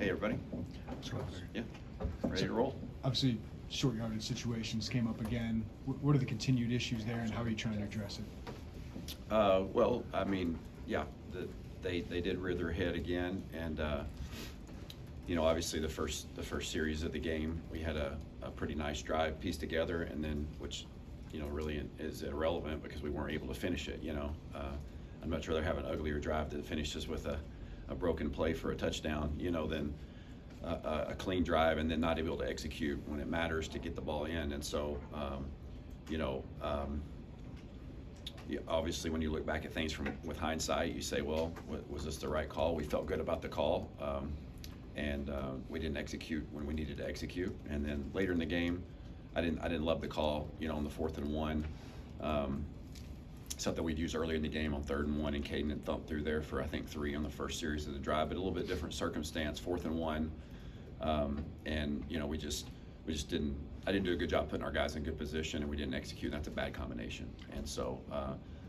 Hey, everybody. Let's go, Barry. Yeah, ready to roll. Obviously, short yardage situations came up again. What are the continued issues there, and how are you trying to address it? Well, I mean, yeah, they did rear their head again, and obviously the first series of the game, we had a pretty nice drive pieced together, and then which really is irrelevant because we weren't able to finish it. I'd much rather have an uglier drive that finishes with a broken play for a touchdown, than a clean drive and then not able to execute when it matters to get the ball in. And so, obviously when you look back at things with hindsight, you say, well, was this the right call? We felt good about the call, and we didn't execute when we needed to execute. And then later in the game, I didn't love the call, on the 4th and 1. Something we'd used earlier in the game on 3rd and 1, and Caden had thumped through there for I think 3 on the first series of the drive, but a little bit different circumstance. 4th and 1, and we just didn't. I didn't do a good job putting our guys in good position, and we didn't execute. That's a bad combination. And so,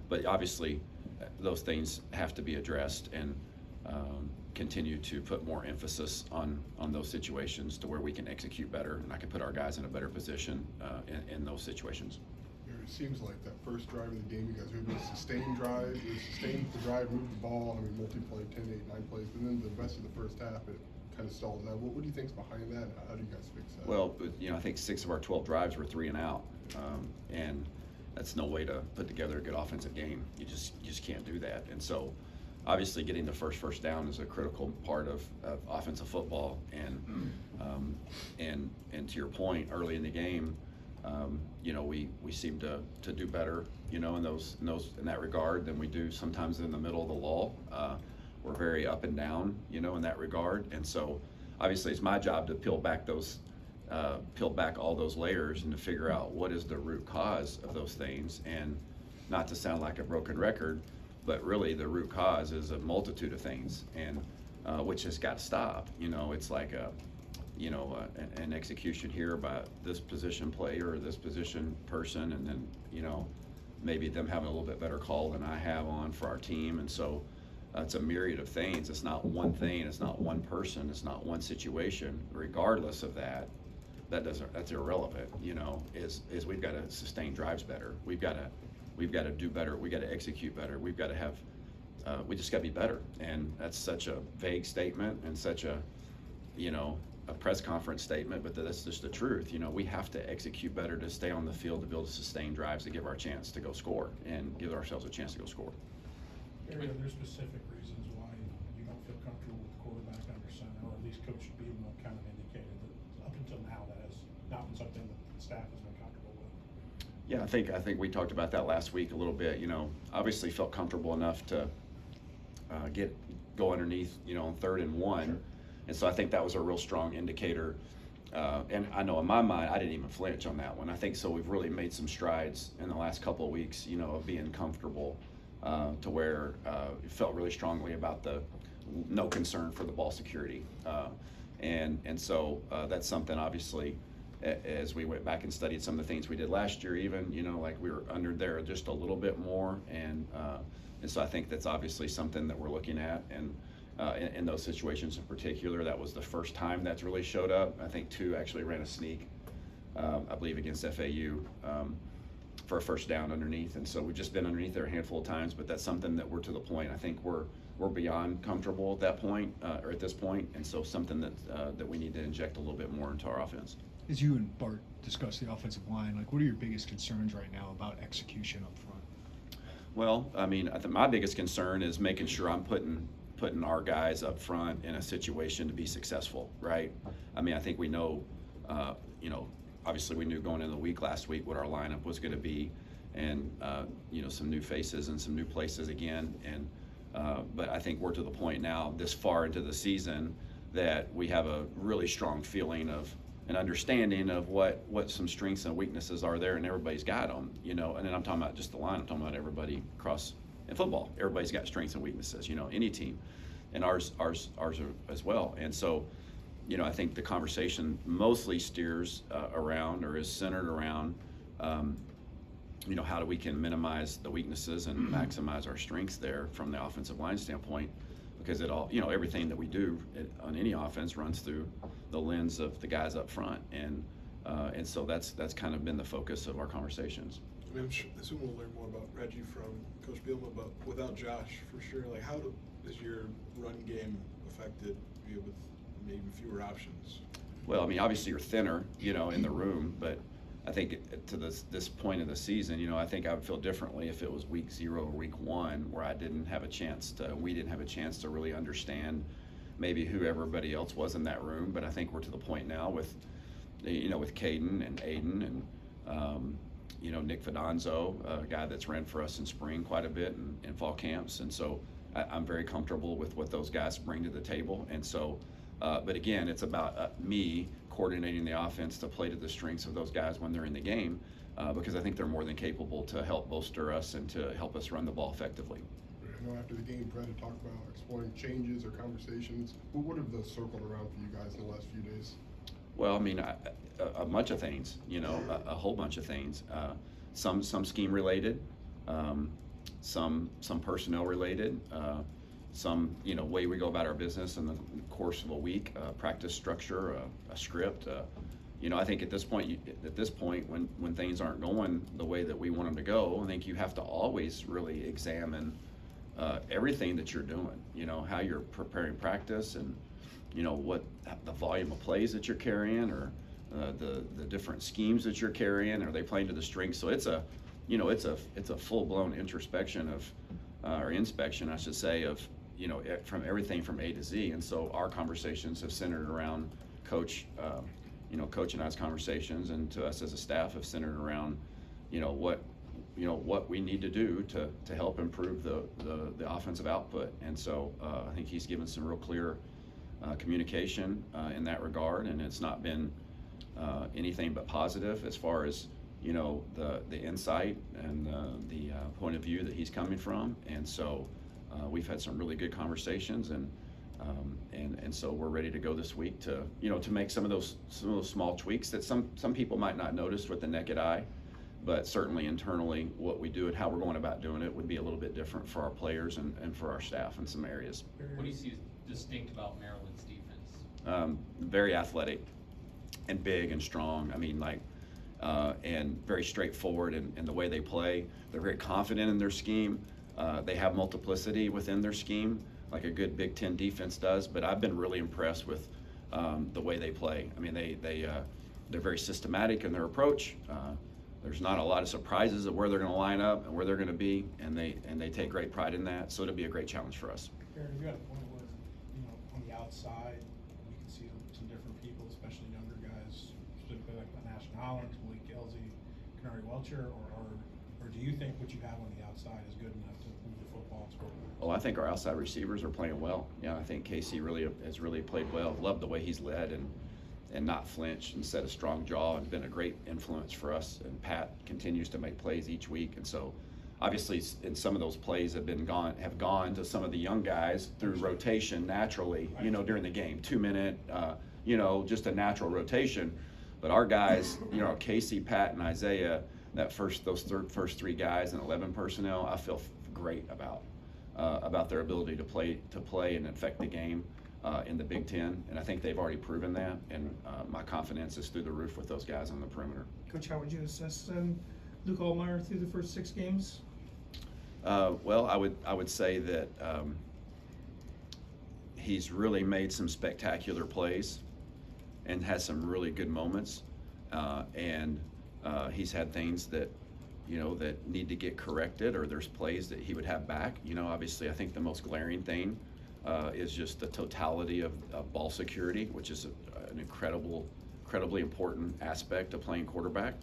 but obviously, those things have to be addressed and continue to put more emphasis on those situations to where we can execute better, and I can put our guys in a better position in those situations. It seems like that first drive of the game, you guys were able to sustain drive, you sustained the drive, moved the ball, multi-play, 10, 8, 9 plays, but then the rest of the first half, it kind of stalls out. What do you think's behind that, and how do you guys fix that? Well, I think 6 of our 12 drives were 3 and out, and that's no way to put together a good offensive game. You just can't do that. And so, obviously, getting the first down is a critical part of offensive football. And and to your point, early in the game, we seem to do better, in that regard than we do sometimes in the middle of the lull. We're very up and down, in that regard. And so, obviously, it's my job to peel back all those layers and to figure out what is the root cause of those things. And not to sound like a broken record, but really the root cause is a multitude of things, and which has got to stop. It's like an execution here by this position player or this position person, and then maybe them having a little bit better call than I have on for our team. And so it's a myriad of things. It's not one thing. It's not one person. It's not one situation. Regardless of that, that's irrelevant. Is we've got to sustain drives better. We've got to do better. We've got to execute better. We've got to have. We just got to be better. And that's such a vague statement and such a press conference statement, but that's just the truth. We have to execute better to stay on the field, to be able to sustain drives, to give our chance to go score and give ourselves a chance to go score. Are there specific reasons why you don't feel comfortable with the quarterback under center, or at least Coach Beamer kind of indicated that up until now that has not been something that the staff has been comfortable with? Yeah, I think we talked about that last week a little bit. Obviously felt comfortable enough to go underneath, on 3rd and 1. Sure. And so I think that was a real strong indicator. And I know in my mind, I didn't even flinch on that one. I think so we've really made some strides in the last couple of weeks, of being comfortable to where it felt really strongly about the no concern for the ball security. And so that's something, obviously, as we went back and studied some of the things we did last year, even, like we were under there just a little bit more. And so I think that's obviously something that we're looking at. And in those situations in particular, that was the first time that's really showed up. I think 2 actually ran a sneak, I believe, against FAU for a first down underneath. And so we've just been underneath there a handful of times, but that's something that we're to the point. I think we're beyond comfortable at that point, or at this point, and so something that we need to inject a little bit more into our offense. As you and Bart discuss the offensive line, what are your biggest concerns right now about execution up front? Well, I think my biggest concern is making sure I'm putting our guys up front in a situation to be successful, right? I think we know, obviously we knew going into the week last week what our lineup was going to be, and some new faces and some new places again. And but I think we're to the point now, this far into the season, that we have a really strong feeling of an understanding of what some strengths and weaknesses are there, and everybody's got them, And then I'm talking about just the line. I'm talking about everybody across in football. Everybody's got strengths and weaknesses, any team, and ours are as well. And so, I think the conversation mostly steers around, or is centered around, how do we can minimize the weaknesses and maximize our strengths there from the offensive line standpoint. because it all, everything that we do on any offense runs through the lens of the guys up front, and so that's kind of been the focus of our conversations. I mean, I assume we'll learn more about Reggie from Coach Bielema, but without Josh, for sure, like how is your run game affected with maybe fewer options? Well, I mean, obviously you're thinner, in the room, but I think to this point of the season, I think I would feel differently if it was week 0 or week 1 where we didn't have a chance to really understand maybe who everybody else was in that room. But I think we're to the point now with Caden and Aiden and, Nick Fidanzo, a guy that's ran for us in spring quite a bit in fall camps. And so I'm very comfortable with what those guys bring to the table. And so, but again, it's about me coordinating the offense to play to the strengths of those guys when they're in the game, because I think they're more than capable to help bolster us and to help us run the ball effectively. I know after the game, Brett had talked about exploring changes or conversations. What have those circled around for you guys in the last few days? Well, I mean, a bunch of things, a whole bunch of things. Some scheme related, some personnel related, some way we go about our business in the course of a week, practice structure, a script. I think at this point, when things aren't going the way that we want them to go, I think you have to always really examine everything that you're doing. How you're preparing practice, and what the volume of plays that you're carrying, or the different schemes that you're carrying. Are they playing to the strengths? So it's a full-blown introspection or inspection, I should say, of from everything from A to Z. And so our conversations have centered around Coach and I's conversations, and to us as a staff have centered around what we need to do to help improve the offensive output. And so I think he's given some real clear communication in that regard, and it's not been anything but positive as far as the insight and the point of view that he's coming from. And so we've had some really good conversations, and so we're ready to go this week to make some of those small tweaks that some people might not notice with the naked eye, but certainly internally what we do and how we're going about doing it would be a little bit different for our players and for our staff in some areas. What do you see as distinct about Maryland's defense? Very athletic and big and strong. I mean, and very straightforward in the way they play. They're very confident in their scheme. They have multiplicity within their scheme, like a good Big Ten defense does. But I've been really impressed with the way they play. I mean, they're very systematic in their approach. There's not a lot of surprises of where they're going to line up and where they're going to be, and they take great pride in that. So it'll be a great challenge for us. Barry, you got a point where, on the outside, we can see some different people, especially younger guys, specifically like Ashton Hollins, Malik Kelsey, Canary Welcher, or do you think what you have on the outside is good enough to move the football and score points? Well, I think our outside receivers are playing well. Yeah, I think Casey has really played well. Love the way he's led and not flinched and set a strong jaw, and been a great influence for us. And Pat continues to make plays each week. And so obviously in some of those plays have gone to some of the young guys through rotation naturally, during the game, 2-minute, just a natural rotation. But our guys, Casey, Pat, and Isaiah, those first 3 guys and 11 personnel, I feel great about their ability to play and affect the game in the Big Ten, and I think they've already proven that. And my confidence is through the roof with those guys on the perimeter. Coach, how would you assess Luke Altmaier through the first 6 games? Well, I would say that he's really made some spectacular plays and has some really good moments, and he's had things that need to get corrected, or there's plays that he would have back. Obviously I think the most glaring thing is just the totality of ball security, which is an incredibly important aspect of playing quarterback.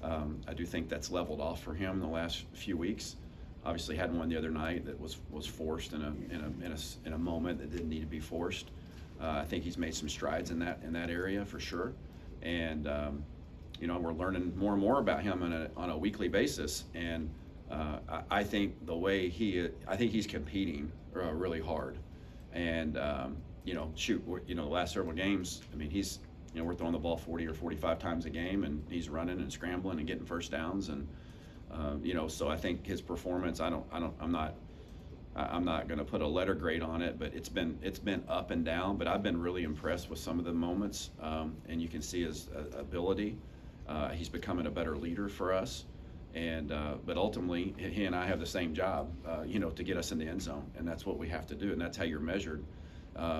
I do think that's leveled off for him in the last few weeks. Obviously had one the other night that was forced in a moment that didn't need to be forced. I think he's made some strides in that area for sure, and we're learning more and more about him on a weekly basis. And I think I think he's competing really hard. And the last several games, I mean, he's we're throwing the ball 40 or 45 times a game, and he's running and scrambling and getting first downs, and so I think his performance, I'm not I'm not going to put a letter grade on it, but it's been up and down. But I've been really impressed with some of the moments, and you can see his ability. He's becoming a better leader for us, and but ultimately, he and I have the same job, to get us in the end zone, and that's what we have to do, and that's how you're measured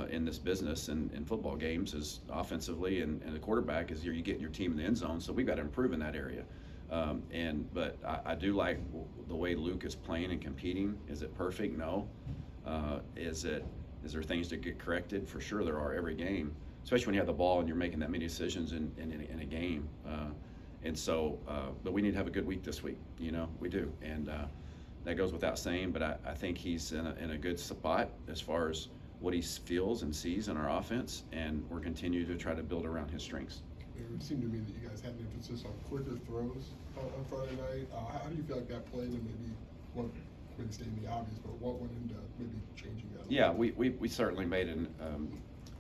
in this business and in football games is offensively, and the quarterback is you getting your team in the end zone. So we've got to improve in that area. But I do like the way Luke is playing and competing. Is it perfect? No. Is there things to get corrected? For sure there are every game, especially when you have the ball and you're making that many decisions in a game. And so, but we need to have a good week this week. We do. And that goes without saying, but I think he's in a good spot as far as what he feels and sees in our offense, and we're continuing to try to build around his strengths. It would seem to me that you guys had an emphasis on quicker throws on Friday night. How do you feel like that played, and maybe stating the obvious, but what went into maybe changing that? Yeah, we certainly made a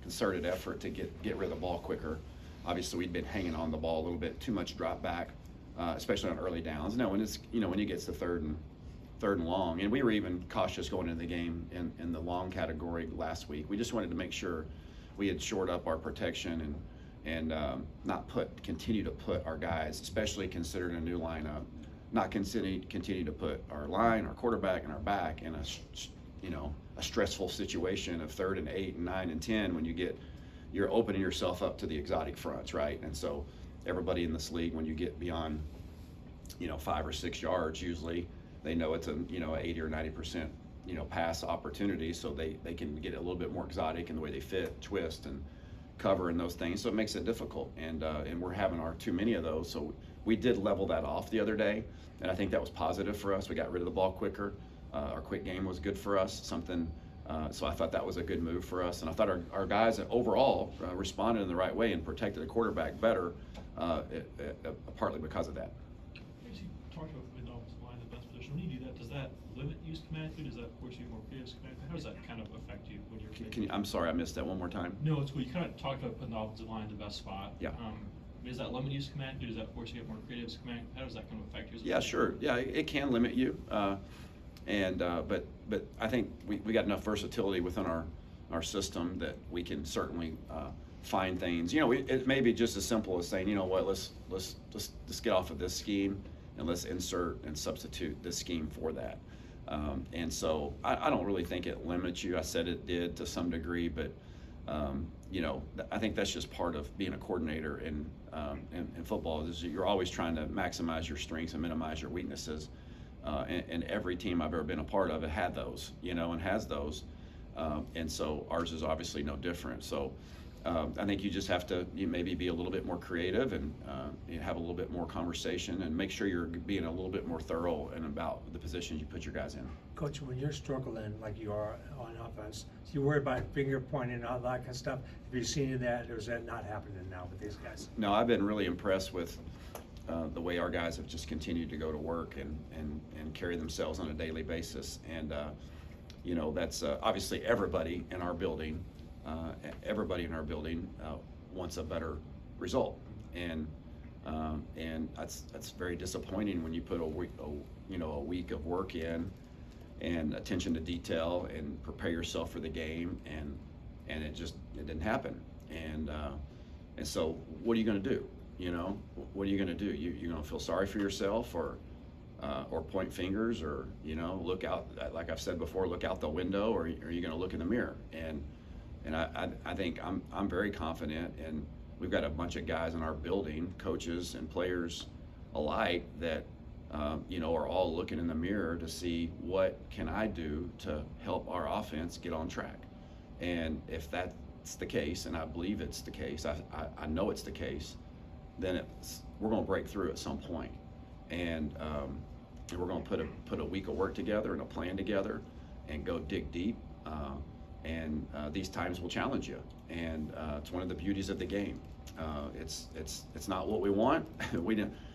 concerted effort to get rid of the ball quicker. Obviously, we'd been hanging on the ball a little bit, too much drop back, especially on early downs. No, when you get to third and long, and we were even cautious going into the game in the long category last week. We just wanted to make sure we had shored up our protection and not continue to put our guys, especially considering a new lineup, not continue to put our line, our quarterback, and our back in a stressful situation of 3rd and 8 and 9 and 10 when you're opening yourself up to the exotic fronts, right? And so everybody in this league, when you get beyond 5 or 6 yards, usually they know it's 80 or 90% pass opportunity, so they can get a little bit more exotic in the way they fit, twist, and cover and those things, so it makes it difficult, and we're having too many of those. So we did level that off the other day, and I think that was positive for us. We got rid of the ball quicker. Our quick game was good for us, so I thought that was a good move for us, and I thought our guys overall responded in the right way and protected the quarterback better, partly because of that. As you talked about the offensive line, the best position, when you do that, does that limit you schematically? Does that force you more creative schematically? How does that kind of affect you when you're I'm sorry, I missed that one more time. No, it's cool. You kind of talked about putting the offensive line in the best spot. Yeah. Does that limit you schematically? Does that force you to get more creative schematically? How does that kind of affect you? Yeah, sure. Yeah, it can limit you, but I think we got enough versatility within our system that we can certainly find things. It may be just as simple as saying, let's get off of this scheme and let's insert and substitute this scheme for that. And so I don't really think it limits you. I said it did to some degree, but I think that's just part of being a coordinator in football. Is you're always trying to maximize your strengths and minimize your weaknesses. And every team I've ever been a part of had those, and has those. And so ours is obviously no different. So I think you just have to maybe be a little bit more creative and have a little bit more conversation and make sure you're being a little bit more thorough and about the positions you put your guys in. Coach, when you're struggling like you are on offense, do you worry about finger pointing and all that kind of stuff? Have you seen that, or is that not happening now with these guys? No, I've been really impressed with the way our guys have just continued to go to work and carry themselves on a daily basis. And, that's obviously everybody in our building. Wants a better result, and that's very disappointing when you put a week of work in and attention to detail and prepare yourself for the game, and it didn't happen, and so what are you going to do? What are you going to do? You're going to feel sorry for yourself, or point fingers, or look out, like I've said before, look out the window, or are you going to look in the mirror? And I think I'm very confident, and we've got a bunch of guys in our building, coaches and players alike, that are all looking in the mirror to see what can I do to help our offense get on track. And if that's the case, and I believe it's the case, I know it's the case, then we're going to break through at some point, and we're going to put a week of work together and a plan together and go dig deep. And these times will challenge you, and it's one of the beauties of the game. It's not what we want.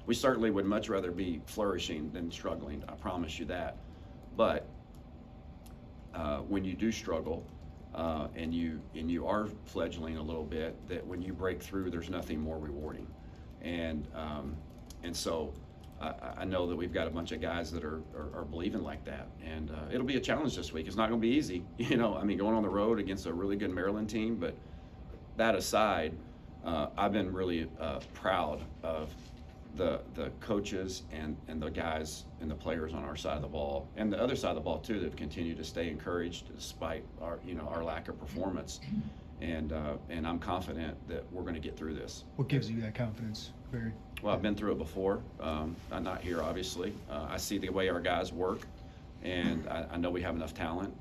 We certainly would much rather be flourishing than struggling. I promise you that. But when you do struggle, and you are fledgling a little bit, that when you break through, there's nothing more rewarding. And so I know that we've got a bunch of guys that are believing like that, and it'll be a challenge this week. It's not going to be easy, you know. I mean, going on the road against a really good Maryland team, but that aside, I've been really proud of the coaches and the guys and the players on our side of the ball, and the other side of the ball too, that have continued to stay encouraged despite our lack of performance, and I'm confident that we're going to get through this. What gives you that confidence, Barry? Well, I've been through it before. I'm not here, obviously. I see the way our guys work, and I know we have enough talent.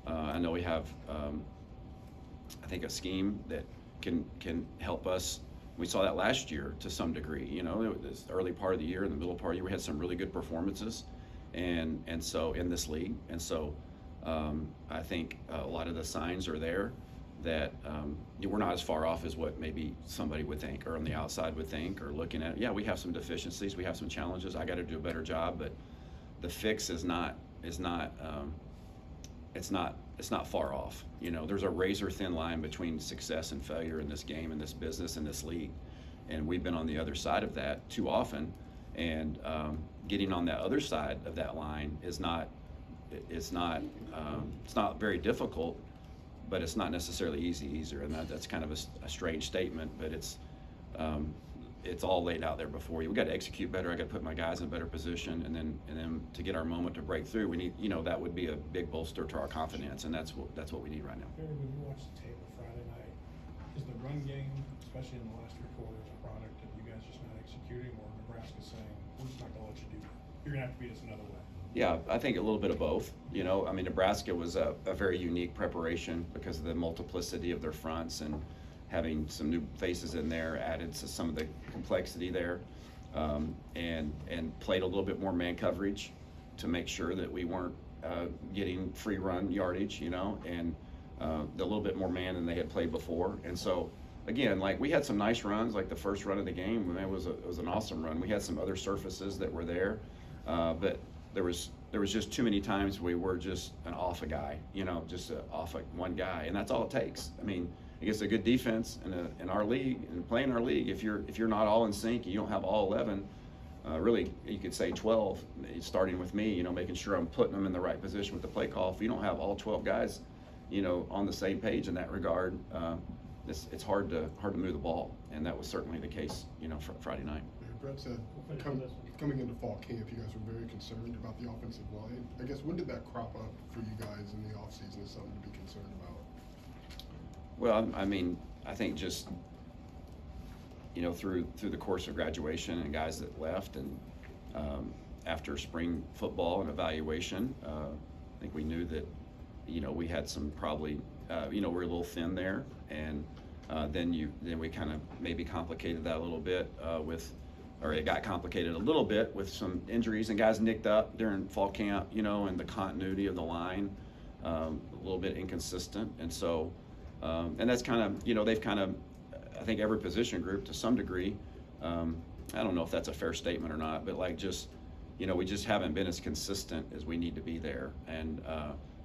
I know we have, I think, a scheme that can help us. We saw that last year to some degree. You know, this early part of the year and the middle part of the year, we had some really good performances, and so in this league. And so I think a lot of the signs are there that we're not as far off as what maybe somebody would think or on the outside would think or looking at. Yeah, we have some deficiencies, we have some challenges. I got to do a better job, but the fix is not far off. You know, there's a razor thin line between success and failure in this game, in this business, in this league, and we've been on the other side of that too often. And getting on that other side of that line is not very difficult, but it's not necessarily easy either. And that's kind of a strange statement, but it's all laid out there before you. We got to execute better. I got to put my guys in a better position, and then to get our moment to break through, we need, that would be a big bolster to our confidence, and that's what we need right now. Barry, when you watched the tape of Friday night, is the run game, especially in the last 3 quarters, a product of you guys just not executing, or Nebraska saying, we're just not going to let you do that? You're going to have to beat us another way. Yeah, I think a little bit of both. I mean, Nebraska was a very unique preparation because of the multiplicity of their fronts, and having some new faces in there added to some of the complexity there, and played a little bit more man coverage to make sure that we weren't getting free run yardage, and a little bit more man than they had played before. And so, again, like, we had some nice runs, like the first run of the game. Man, it was an awesome run. We had some other surfaces that were there, but there was just too many times we were just off a guy, just off one guy, and that's all it takes. I mean, against a good defense in our league and playing our league, if you're not all in sync and you don't have all 11, really you could say 12, starting with me, making sure I'm putting them in the right position with the play call. If you don't have all 12 guys, on the same page in that regard, it's hard to move the ball, and that was certainly the case, for Friday night. Brett said coming into fall camp, you guys were very concerned about the offensive line. I guess, when did that crop up for you guys in the offseason as something to be concerned about? Well, I mean, I think just, through the course of graduation and guys that left, and after spring football and evaluation, I think we knew that, we had some probably, we're a little thin there, and then we kind of maybe complicated that a little bit it got complicated a little bit with some injuries and guys nicked up during fall camp, and the continuity of the line, a little bit inconsistent. And so, and that's kind of, they've kind of, I think every position group to some degree, I don't know if that's a fair statement or not, but like just, we just haven't been as consistent as we need to be there, and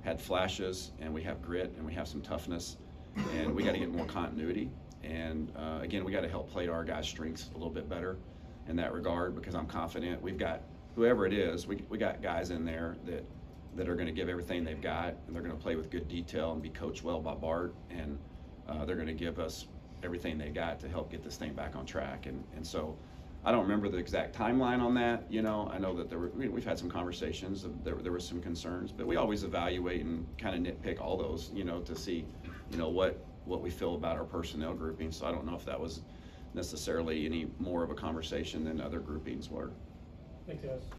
had flashes, and we have grit, and we have some toughness, and we got to get more continuity. And again, we got to help play to our guys' strengths a little bit better in that regard, because I'm confident we've got, whoever it is, we got guys in there that are going to give everything they've got, and they're going to play with good detail and be coached well by Bart, and they're going to give us everything they got to help get this thing back on track. And so I don't remember the exact timeline on that. I know that we've had some conversations, there were some concerns, but we always evaluate and kind of nitpick all those, to see, what we feel about our personnel grouping. So I don't know if that was necessarily any more of a conversation than other groupings were. Thanks, guys.